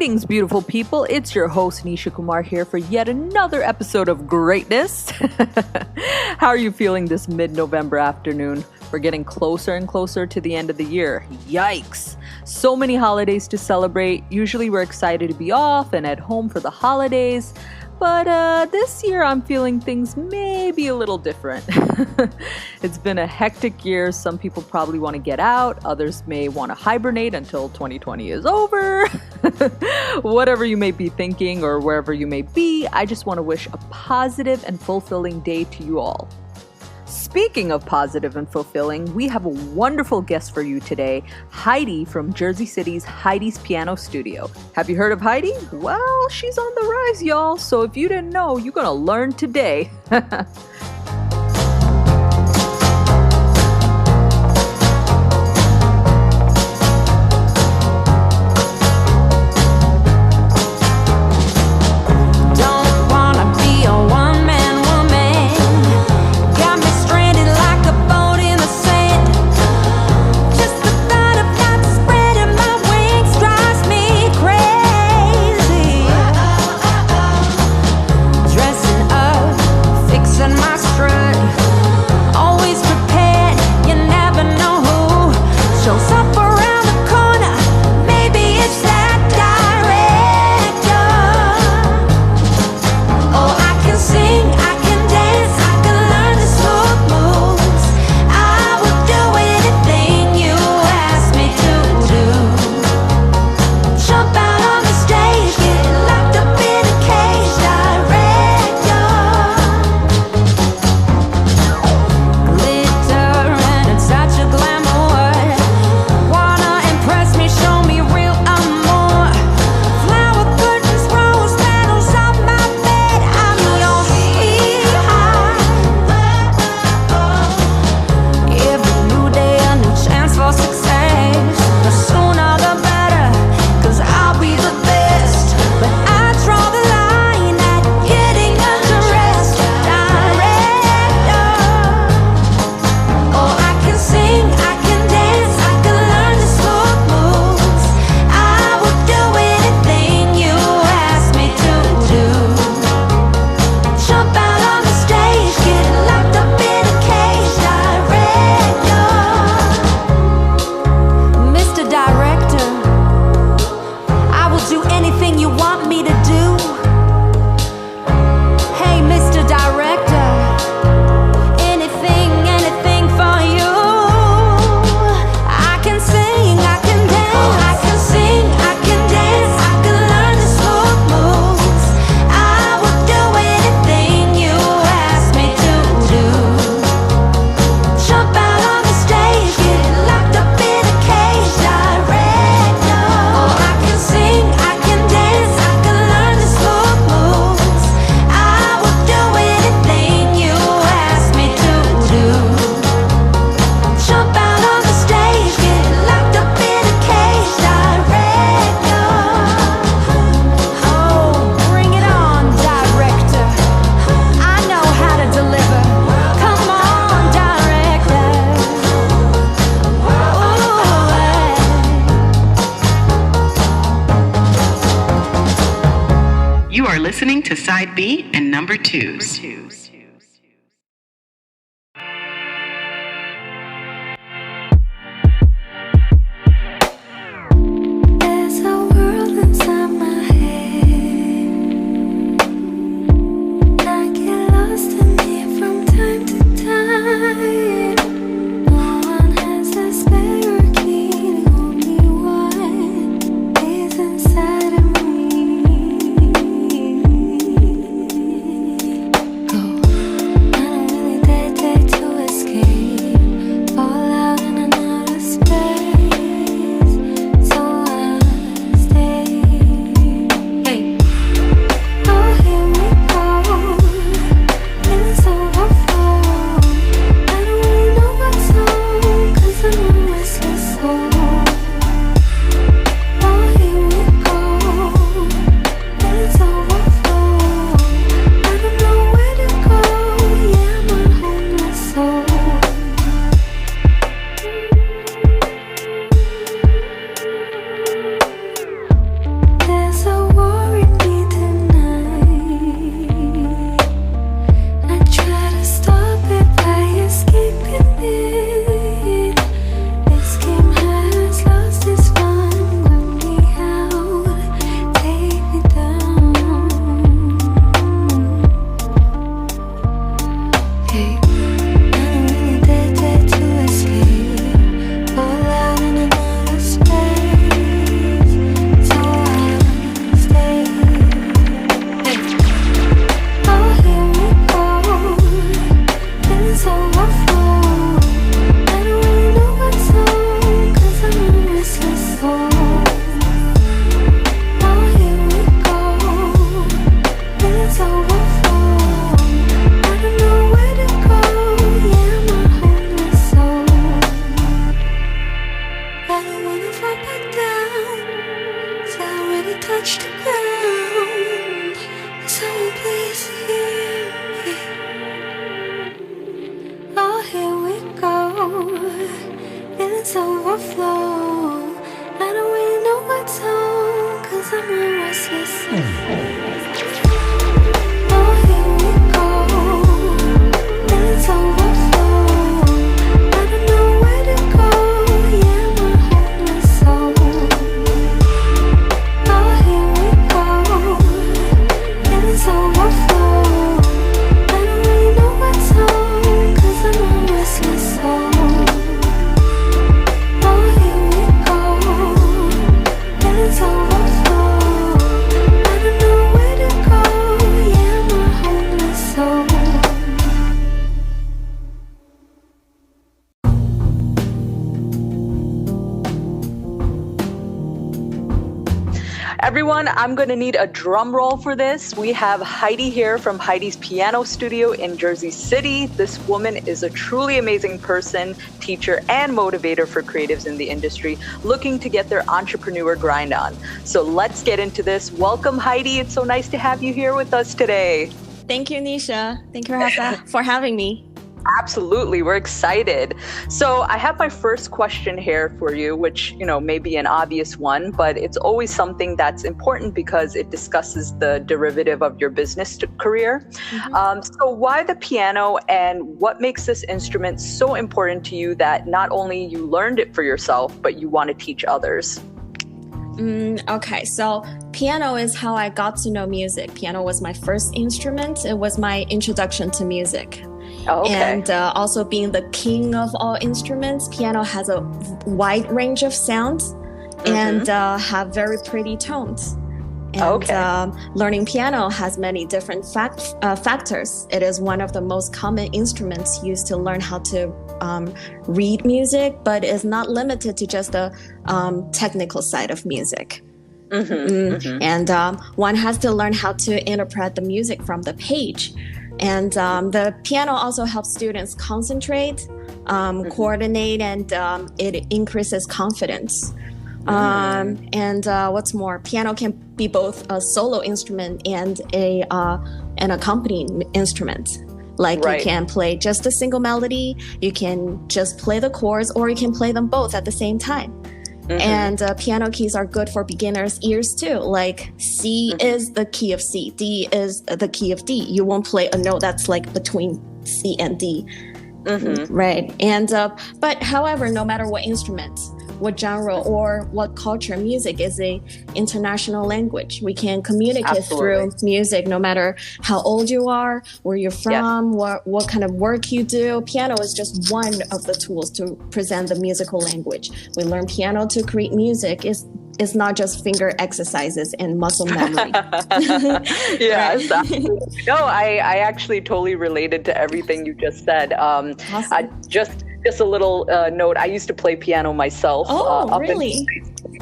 Greetings, beautiful people. It's your host, Nisha Kumar, here for yet another episode of greatness. How are you feeling this mid-November afternoon? We're getting closer and closer to the end of the year. Yikes! So many holidays to celebrate. Usually we're excited to be off and at home for the holidays. But this year I'm feeling things may be a little different. It's been a hectic year. Some people probably want to get out. Others may want to hibernate until 2020 is over. Whatever you may be thinking or wherever you may be, I just want to wish a positive and fulfilling day to you all. Speaking of positive and fulfilling, we have a wonderful guest for you today, Heidi from Jersey City's Heidi's Piano Studio. Have you heard of Heidi? Well, she's on the rise, y'all. So if you didn't know, you're gonna learn today. Listening to Side B and Number Twos. There's a world inside my head. I get lost in it from time to time. No one has a spare key, the only one is inside of me. Go Everyone, I'm going to need a drum roll for this. We have Heidi here from Heidi's Piano Studio in Jersey City. This woman is a truly amazing person, teacher, and motivator for creatives in the industry looking to get their entrepreneur grind on. So let's get into this. Welcome, Heidi. It's so nice to have you here with us today. Thank you, Nisha. Thank you for having me. Absolutely. We're excited. So I have my first question here for you, which, may be an obvious one, but it's always something that's important because it discusses the derivative of your business career. So why the piano, and what makes this instrument so important to you that not only you learned it for yourself, but you want to teach others? Okay, so piano is how I got to know music. Piano was my first instrument. It was my introduction to music. Oh, okay. And also being the king of all instruments, piano has a wide range of sounds and have very pretty tones. And learning piano has many different factors. It is one of the most common instruments used to learn how to read music, but is not limited to just the technical side of music. And one has to learn how to interpret the music from the page. And the piano also helps students concentrate, coordinate, and it increases confidence. And what's more, piano can be both a solo instrument and an accompanying instrument. Like you can play just a single melody, you can just play the chords, or you can play them both at the same time. And piano keys are good for beginners' ears too. Like C is the key of C, D is the key of D. You won't play a note that's like between C and D. Right. And but however, no matter what instrument, what genre, or what culture, music is a international language. We can communicate through music no matter how old you are, where you're from, what kind of work you do. Piano is just one of the tools to present the musical language. We learn piano to create music. It's not just finger exercises and muscle memory. Yes. No, I actually totally related to everything you just said. Awesome. Just a little note. I used to play piano myself. Oh, really?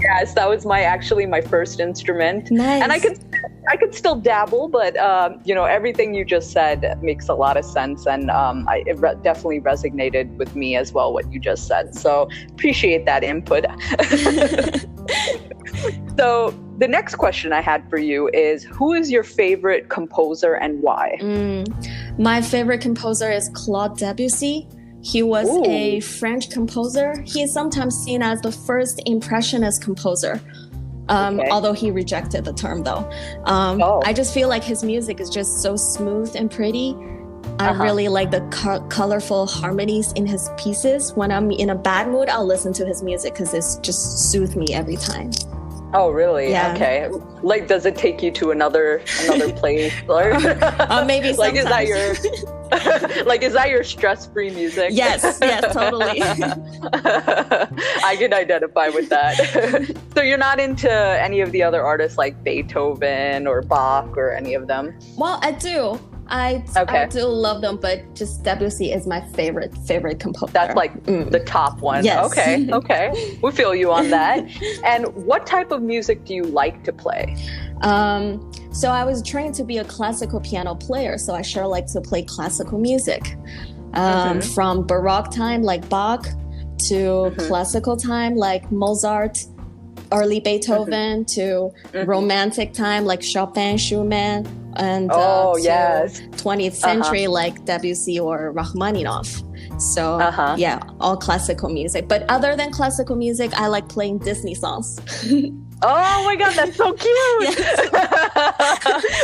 Yes, that was my first instrument. Nice. And I could still dabble, but everything you just said makes a lot of sense, and it definitely resonated with me as well, what you just said. So appreciate that input. So the next question I had for you is, who is your favorite composer and why? My favorite composer is Claude Debussy. He was a French composer. He is sometimes seen as the first impressionist composer, although he rejected the term though. I just feel like his music is just so smooth and pretty. I really like the colorful harmonies in his pieces. When I'm in a bad mood, I'll listen to his music because it just soothes me every time. Oh, really? Yeah. Okay. Like, does it take you to another place, or maybe sometimes. Is that your stress-free music? Yes, totally. I can identify with that. So you're not into any of the other artists like Beethoven or Bach or any of them? Well, I do. I do love them, but just Debussy is my favorite composer. That's like the top one. Yes. Okay. We feel you on that. And what type of music do you like to play? So I was trained to be a classical piano player, so I sure like to play classical music. From Baroque time like Bach to classical time like Mozart, early Beethoven to romantic time like Chopin, Schumann, and 20th century like Debussy or Rachmaninoff. So all classical music. But other than classical music, I like playing Disney songs. Oh my God, that's so cute!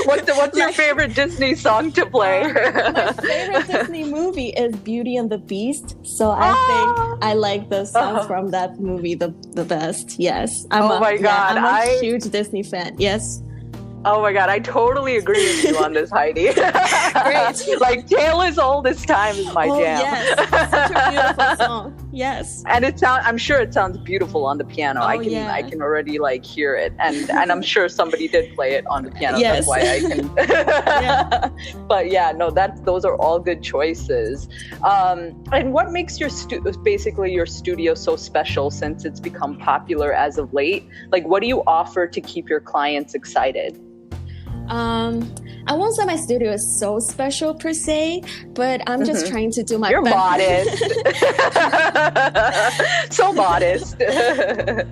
What's your favorite Disney song to play? My favorite Disney movie is Beauty and the Beast, so I think I like the songs from that movie the best. Yes, I'm a huge Disney fan. Yes. Oh my God, I totally agree with you on this, Heidi. Great. Like, Tale as Old as Time is my jam. Yes, such a beautiful song. Yes. And I'm sure it sounds beautiful on the piano. Oh, I can already like hear it, and I'm sure somebody did play it on the piano. Yes. That's why I can. Yeah. But yeah, no, those are all good choices. And what makes your basically your studio so special since it's become popular as of late? Like, what do you offer to keep your clients excited? I won't say my studio is so special per se, but I'm just trying to do my You're best. modest. So modest. To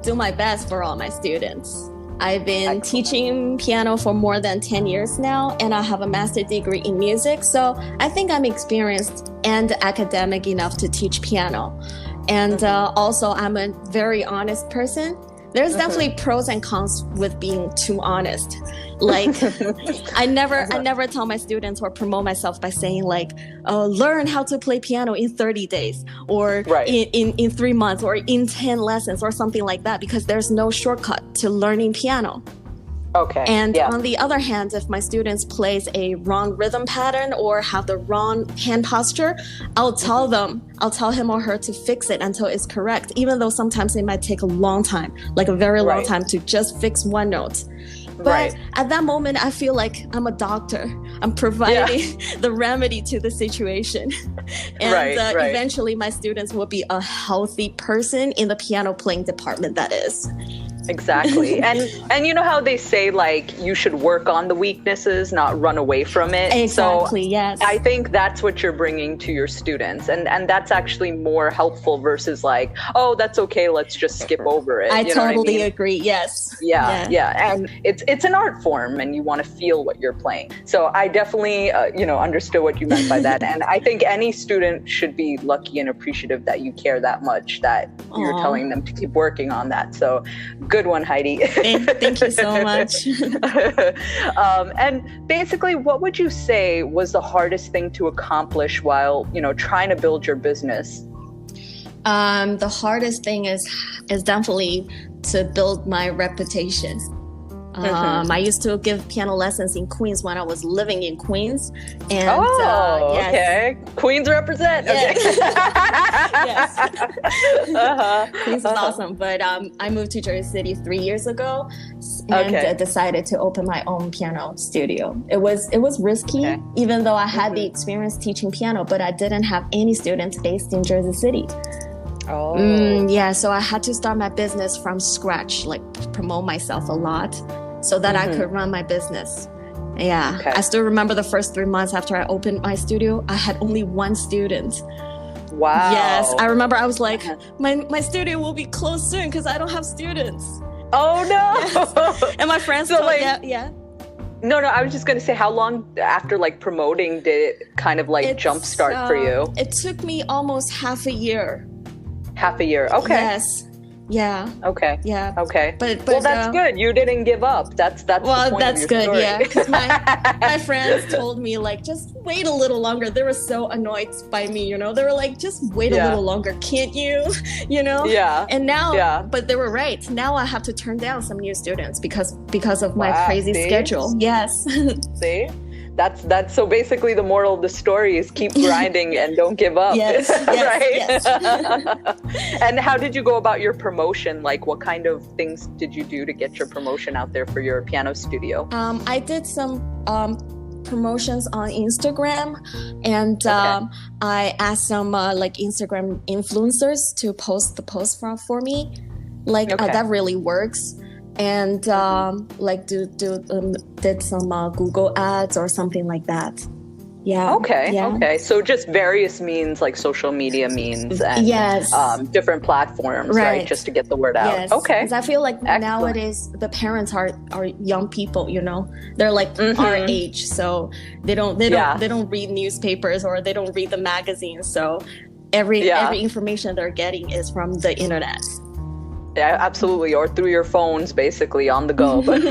do my best for all my students. I've been teaching piano for more than 10 years now, and I have a master's degree in music, so I think I'm experienced and academic enough to teach piano. And also, I'm a very honest person. There's definitely pros and cons with being too honest. Like, I never tell my students or promote myself by saying like, learn how to play piano in 30 days or in 3 months or in 10 lessons or something like that, because there's no shortcut to learning piano. Okay. And on the other hand, if my students plays a wrong rhythm pattern or have the wrong hand posture, I'll tell him or her to fix it until it's correct, even though sometimes it might take a long time, like a very long time to just fix one note. But at that moment, I feel like I'm a doctor. I'm providing the remedy to the situation. And eventually my students will be a healthy person in the piano playing department, that is. Exactly. And you know how they say like you should work on the weaknesses, not run away from it. Exactly. So yes. I think that's what you're bringing to your students, and that's actually more helpful versus like, oh, that's okay, let's just skip over it. I you totally know what I mean? agree. Yes. Yeah. And it's an art form, and you want to feel what you're playing. So I definitely understood what you meant by that, and I think any student should be lucky and appreciative that you care that much, that you're telling them to keep working on that. So good one, Heidi. Thank you so much. And basically, what would you say was the hardest thing to accomplish while, trying to build your business? The hardest thing is definitely to build my reputation. I used to give piano lessons in Queens when I was living in Queens. And, okay. Queens represent. Yes. Okay. Yes. Queens is awesome. But I moved to Jersey City 3 years ago and decided to open my own piano studio. It was risky, even though I had the experience teaching piano, but I didn't have any students based in Jersey City. So I had to start my business from scratch, like promote myself a lot so that I could run my business. Yeah. Okay. I still remember the first 3 months after I opened my studio, I had only one student. Wow. Yes. I remember I was like, my studio will be closed soon because I don't have students. Oh, no. Yes. And my friends told me, No, I was just going to say, how long after like promoting did it kind of like jumpstart for you? It took me almost half a year. Half a year. Okay. Yes. Yeah. Okay. Yeah. Okay. But well, that's good. You didn't give up. That's the point that's of your good. Story. Yeah. Because my friends told me like, just wait a little longer. They were so annoyed by me. They were like, just wait a little longer. Can't you? Yeah. And now, but they were right. Now I have to turn down some new students because of my crazy schedule. Yes. See? That's so basically the moral of the story is keep grinding and don't give up. Yes, right? Yes. And how did you go about your promotion? Like, what kind of things did you do to get your promotion out there for your piano studio? I did some promotions on Instagram, and I asked some like Instagram influencers to post the post for me. That really works. And did some Google ads or something like that. Yeah. Okay. So just various means like social media means and different platforms, right? Just to get the word out. Yes. Okay. Because I feel like nowadays the parents are young people. They're like our age, so they don't read newspapers or they don't read the magazines. So every information they're getting is from the internet. Yeah, absolutely. Or through your phones, basically, on the go. That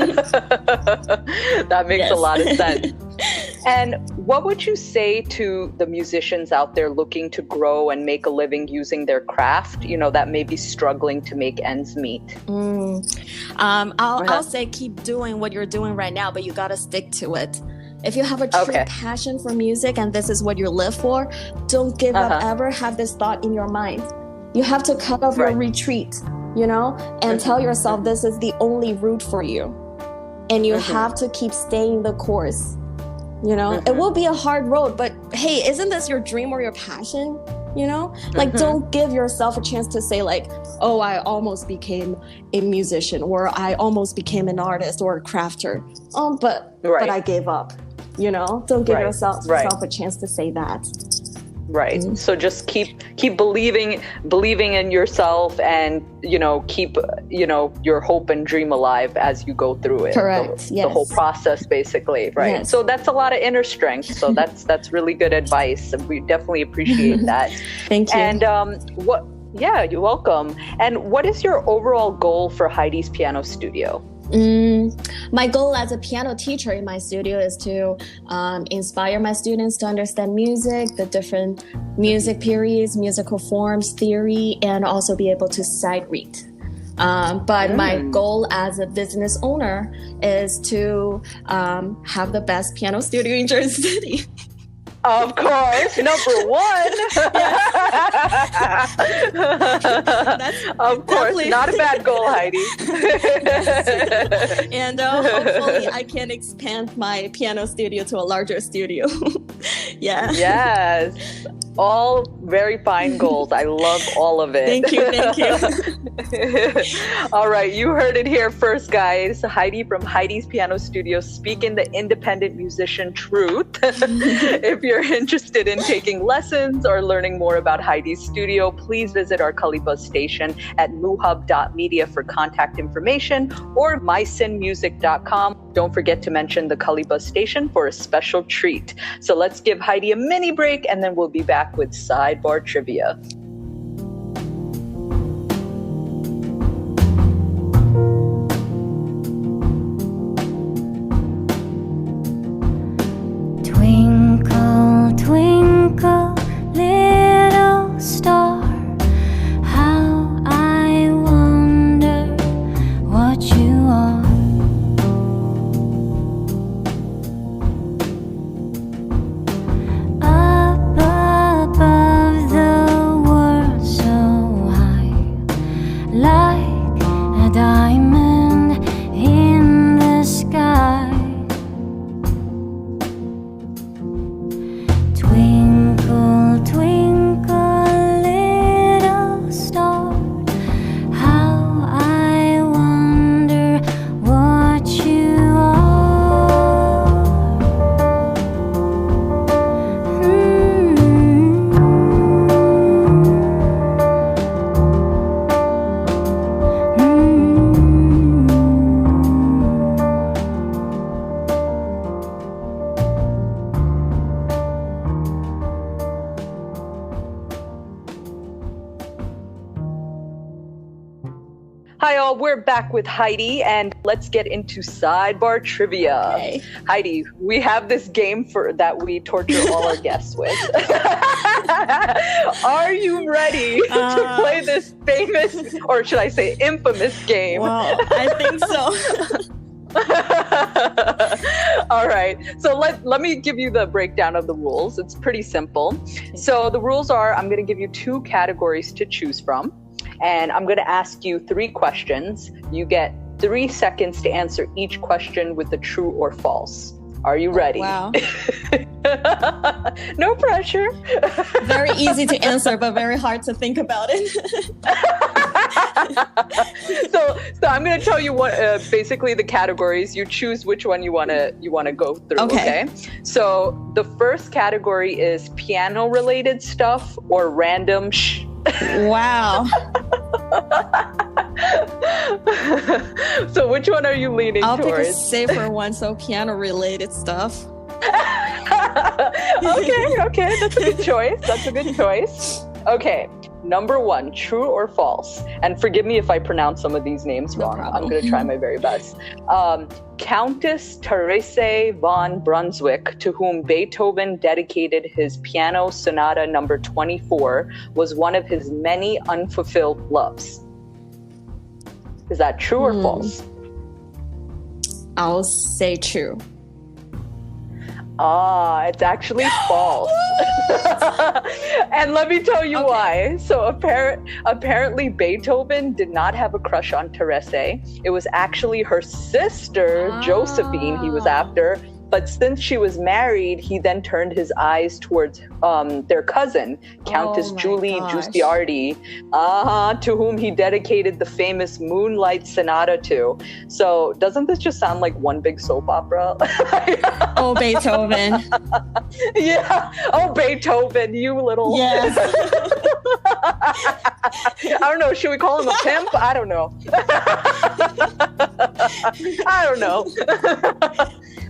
makes a lot of sense. And what would you say to the musicians out there looking to grow and make a living using their craft, that may be struggling to make ends meet? I'll say keep doing what you're doing right now, but you got to stick to it. If you have a true passion for music and this is what you live for, don't give up ever. Have this thought in your mind. You have to cut off your retreat, you know, and tell yourself this is the only route for you. And you have to keep staying the course. You know, it will be a hard road, but hey, isn't this your dream or your passion? You know, like don't give yourself a chance to say like, oh, I almost became a musician or I almost became an artist or a crafter. But I gave up. You know, don't give yourself a chance to say that. Right. So just keep believing in yourself, and you know, keep your hope and dream alive as you go through it. Correct. The whole process, basically. Right. Yes. So that's a lot of inner strength. So that's really good advice. We definitely appreciate that. Thank you. And yeah, you're welcome. And what is your overall goal for Heidi's piano studio? My goal as a piano teacher in my studio is to inspire my students to understand music, the different music periods, musical forms, theory, and also be able to sight read. But my goal as a business owner is to have the best piano studio in Jersey City. Of course, number one. Of course, not a bad goal, Heidi. Yes. And hopefully I can expand my piano studio to a larger studio. Yeah. Yes. All very fine goals. I love all of it. Thank you. All right, you heard it here first, guys. Heidi from Heidi's Piano Studio speaking the independent musician truth. If you're interested in taking lessons or learning more about Heidi's studio, please visit our Kalibuzz station at muhub.media for contact information or mysinmusic.com. Don't forget to mention the Kalibuzz station for a special treat. So let's give Heidi a mini break and then we'll be back with Sidebar Trivia. Twinkle, twinkle, little star, how I wonder what you are. Up above the world so high, like a diamond in the sky. Twinkle, twinkle, little star, how I wonder what you are. Hi all, we're back with Heidi and let's get into Sidebar Trivia. Okay. Heidi, we have this game that we torture all our guests with. Are you ready to play this famous, or should I say infamous game? Well, I think so. All right. So let me give you the breakdown of the rules. It's pretty simple. So the rules are, I'm going to give you 2 categories to choose from. And I'm going to ask you 3 questions. You get 3 seconds to answer each question with the true or false. Are you ready? Wow. No pressure. Very easy to answer, but very hard to think about it. So I'm going to tell you what basically the categories. You choose which one you want to go through. Okay. So the first category is piano related stuff or random Wow. So which one are you leaning I'll towards? pick a safer one, so piano related stuff. Okay, that's a good choice. Okay, number 1, true or false? And forgive me if I pronounce some of these names wrong. I'm going to try my very best. Countess Therese von Brunswick, to whom Beethoven dedicated his Piano Sonata number 24, was one of his many unfulfilled loves. Is that true or false? I'll say true. It's actually false. And let me tell you why. So apparently Beethoven did not have a crush on Therese. It was actually her sister, Josephine, he was after. But since she was married, he then turned his eyes towards their cousin, Countess Julie Guicciardi, to whom he dedicated the famous Moonlight Sonata to. So doesn't this just sound like one big soap opera? Oh, Beethoven. Yeah. Oh, Beethoven, you little... Yes. I don't know. Should we call him a pimp? I don't know. I don't know.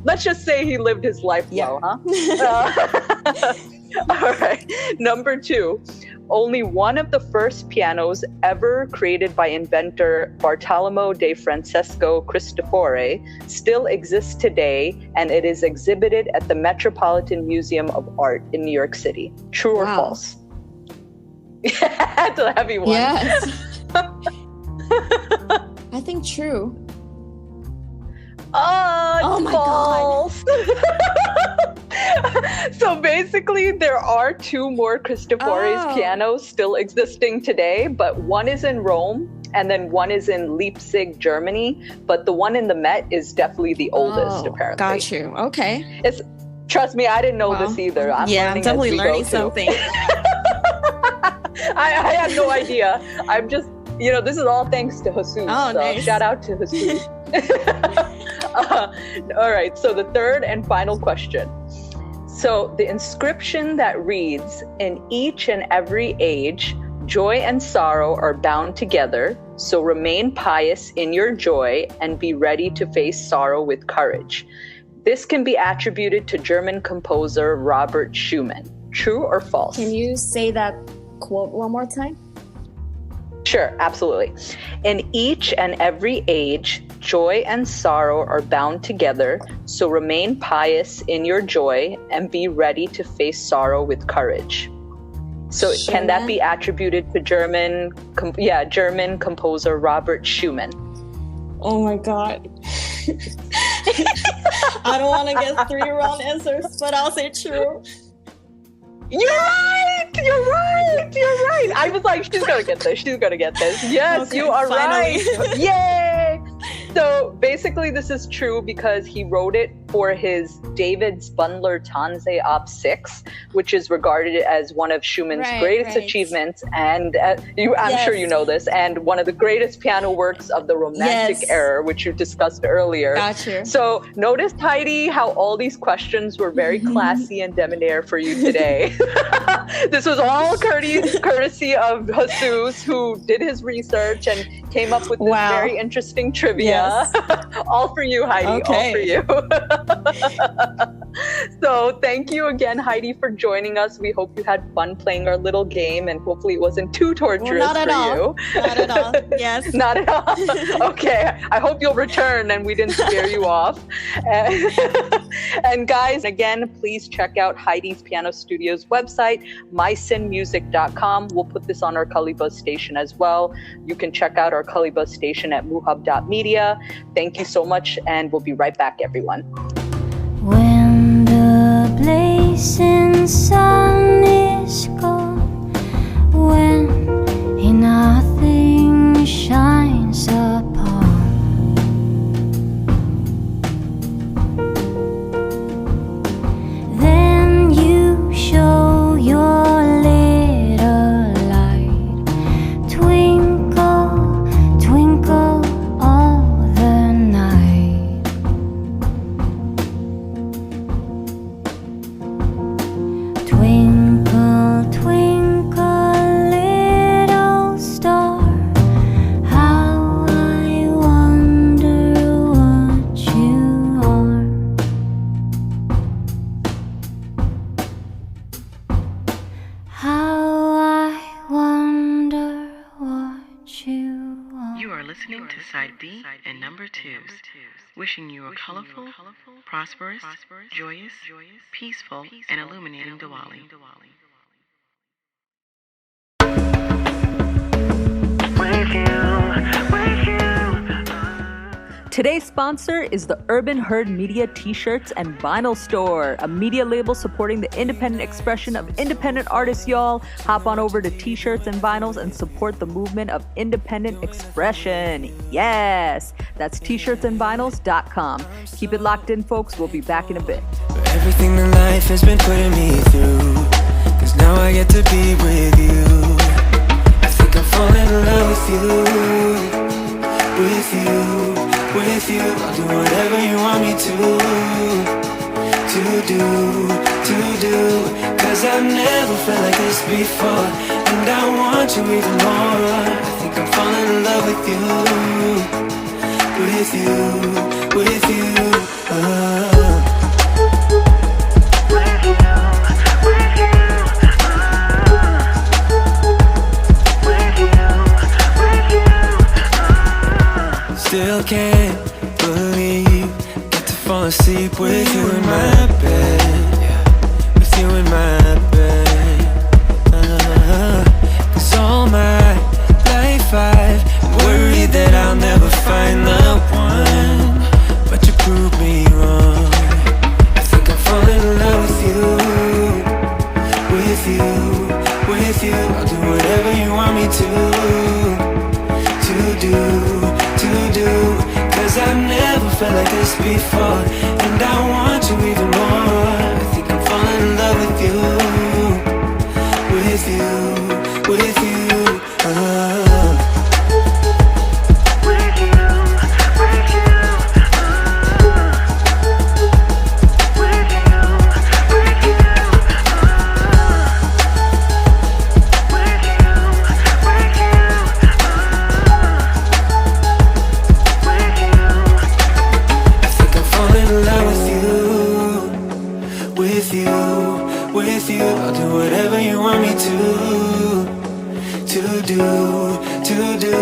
Let's just say he lived his life well, huh? All right. Number 2. Only one of the first pianos ever created by inventor Bartolomeo de Francesco Cristofori still exists today, and it is exhibited at the Metropolitan Museum of Art in New York City. True or false? That's a heavy one. Yes. I think true. Oh my false. God. So basically, there are 2 more Cristofori's pianos still existing today, but one is in Rome and then one is in Leipzig, Germany. But the one in the Met is definitely the oldest, apparently. Got you. Okay. Trust me, I didn't know this either. I'm definitely learning something. I had no idea. I'm just, this is all thanks to Jesus. Nice. Shout out to Jesus. All right, so the third and final question. So the inscription that reads, "In each and every age, joy and sorrow are bound together, so remain pious in your joy and be ready to face sorrow with courage." This can be attributed to German composer Robert Schumann. True or false? Can you say that quote one more time? Sure, absolutely. In each and every age, joy and sorrow are bound together, so remain pious in your joy and be ready to face sorrow with courage. So can that be attributed to German composer Robert Schumann? Oh my God. I don't want to get 3 wrong answers, but I'll say true. You're right. I was like, she's gonna get this. Yes, okay, you are finally. Right. Yay! So basically, this is true because he wrote it for his David Spundler Tanze Op. 6, which is regarded as one of Schumann's greatest achievements, and I'm sure you know this, and one of the greatest piano works of the Romantic era, which you discussed earlier. Gotcha. So notice, Heidi, how all these questions were very classy and debonair for you today. This was all courtesy of Jesus, who did his research and came up with this very interesting trivia. Yes. All for you, Heidi. Okay. All for you. So thank you again, Heidi, for joining us. We hope you had fun playing our little game, and hopefully it wasn't too torturous for you. Not at all. Yes. Not at all. Okay. I hope you'll return and we didn't scare you off. And guys, again, please check out Heidi's Piano Studio's website, mysinmusic.com. We'll put this on our Cully-Buzz station as well. You can check out our Cully-Buzz station at muhub.media. Thank you so much, and we'll be right back, everyone. When the blazing sun is gone, when nothing shines upon, then you show your little light. Twinkle, twinkle all the night. Twinkle, twinkle, little star, how I wonder what you are. How I wonder what you are. You are listening to Side B and number 2, wishing you a colorful, prosperous, joyous, peaceful, and illuminating Diwali. Today's sponsor is the Urban Herd Media T-shirts and Vinyl Store, a media label supporting the independent expression of independent artists, y'all. Hop on over to T-shirts and vinyls and support the movement of independent expression. Yes, that's t-shirtsandvinyls.com. Keep it locked in, folks. We'll be back in a bit. Everything that life has been putting me through, 'cause now I get to be with you. I think I'm falling in love with you. With you, with you, I'll do whatever you want me to do, 'cause I've never felt like this before, and I want you even more. I think I'm falling in love with you, with you, with you. Still can't believe get to fall asleep with you in my bed, with you in my bed. 'Cause all my life I've worried that I'll never find the one, but you proved me wrong. I think I'm falling in love with you, with you, with you. I'll do whatever you want me to do, 'cause I've never felt like this before, and I want you even more. I think I'm falling in love with you, with you, with you. I'll do whatever you want me to do,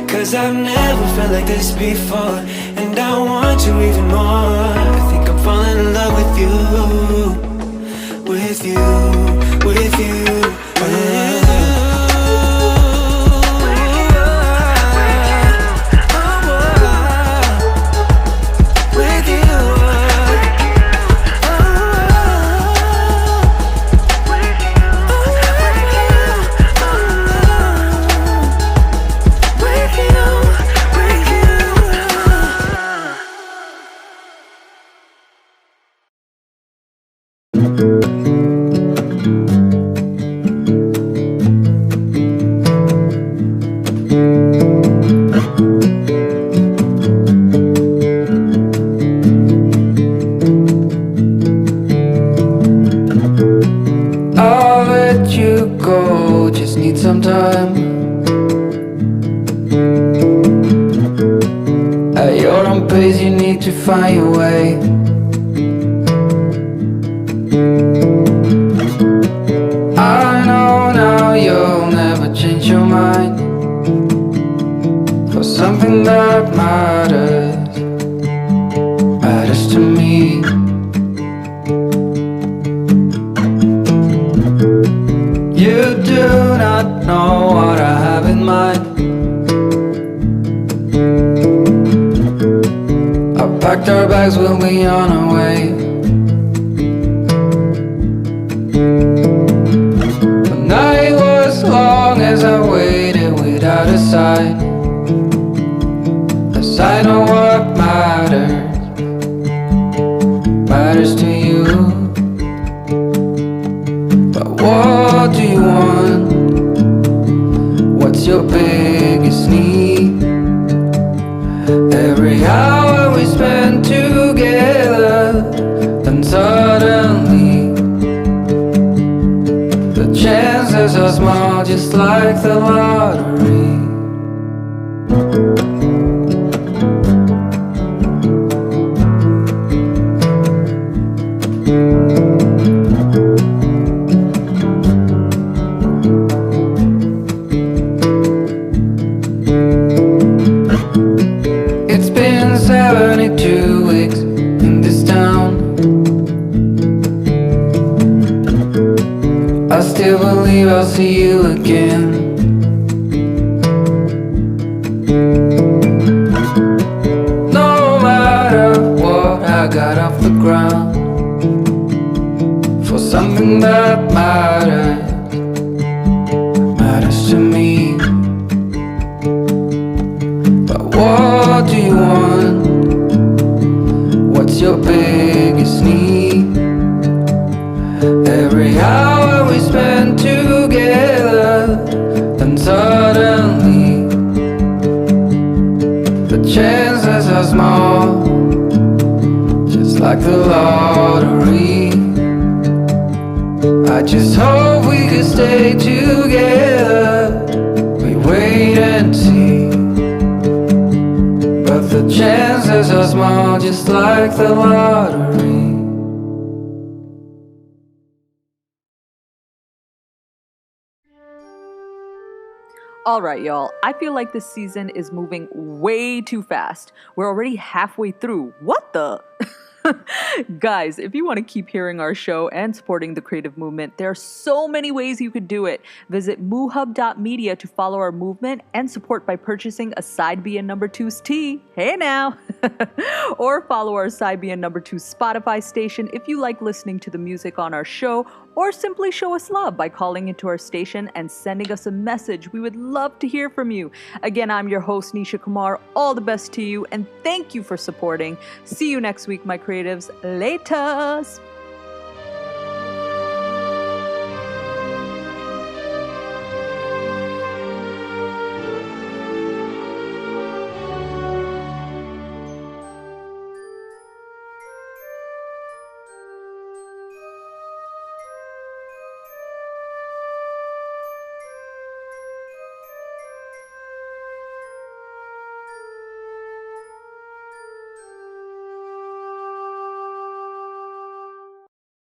'cause I've never felt like this before, and I want you even more. I think I'm falling in love with you, with you, with you. Find your way. I know now you'll never change your mind for something that matters to me. You do not know what I have in mind. Packed our bags, we'll be on our way. The night was long as I waited without a sign. 'Cause I know what matters to you. But what do you want? What's your biggest need? Every hour we spend together, and suddenly the chances are small, just like the lottery. I still believe I'll see you again. chances are small, just like the lottery. I just hope we could stay together. We wait and see, but the chances are small, just like the lottery. All right, y'all. I feel like this season is moving way too fast. We're already halfway through. What the? Guys, if you want to keep hearing our show and supporting the creative movement, there are so many ways you could do it. Visit moohub.media to follow our movement and support by purchasing a Side B and Number 2's tee. Hey now! Or follow our Side B and Number 2 Spotify station if you like listening to the music on our show, or simply show us love by calling into our station and sending us a message. We would love to hear from you. Again, I'm your host, Nisha Kumar. All the best to you, and thank you for supporting. See you next week, my creatives. Laters!